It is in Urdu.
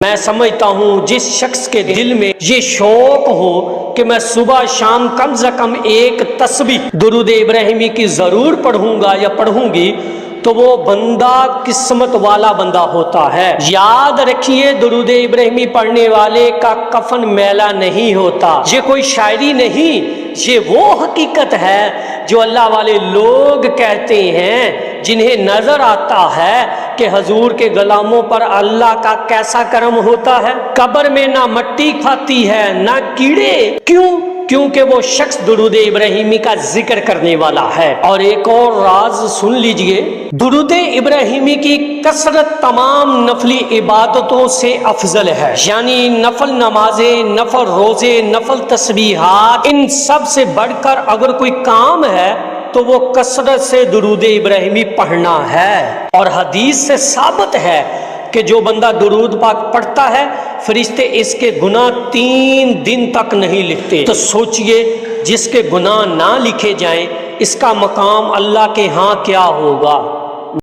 میں سمجھتا ہوں جس شخص کے دل میں یہ شوق ہو کہ میں صبح شام کم سے کم ایک تسبیح درود ابراہیمی کی ضرور پڑھوں گا یا پڑھوں گی تو وہ بندہ قسمت والا بندہ ہوتا ہے۔ یاد رکھیے درود ابراہیمی پڑھنے والے کا کفن میلا نہیں ہوتا۔ یہ کوئی شاعری نہیں، یہ وہ حقیقت ہے جو اللہ والے لوگ کہتے ہیں، جنہیں نظر آتا ہے کہ حضور کے غلاموں پر اللہ کا کیسا کرم ہوتا ہے۔ قبر میں نہ مٹی کھاتی ہے نہ کیڑے۔ کیوں؟ کیونکہ وہ شخص درود ابراہیمی کا ذکر کرنے والا ہے۔ اور ایک اور راز سن لیجئے، درود ابراہیمی کی کثرت تمام نفلی عبادتوں سے افضل ہے، یعنی نفل نمازیں، نفل روزے، نفل تسبیحات، ان سب سے بڑھ کر اگر کوئی کام ہے تو وہ کثرت سے درود ابراہیمی پڑھنا ہے۔ اور حدیث سے ثابت ہے کہ جو بندہ درود پاک پڑھتا ہے فرشتے اس کے گناہ 3 دن تک نہیں لکھتے۔ تو سوچئے جس کے گناہ نہ لکھے جائیں اس کا مقام اللہ کے ہاں کیا ہوگا۔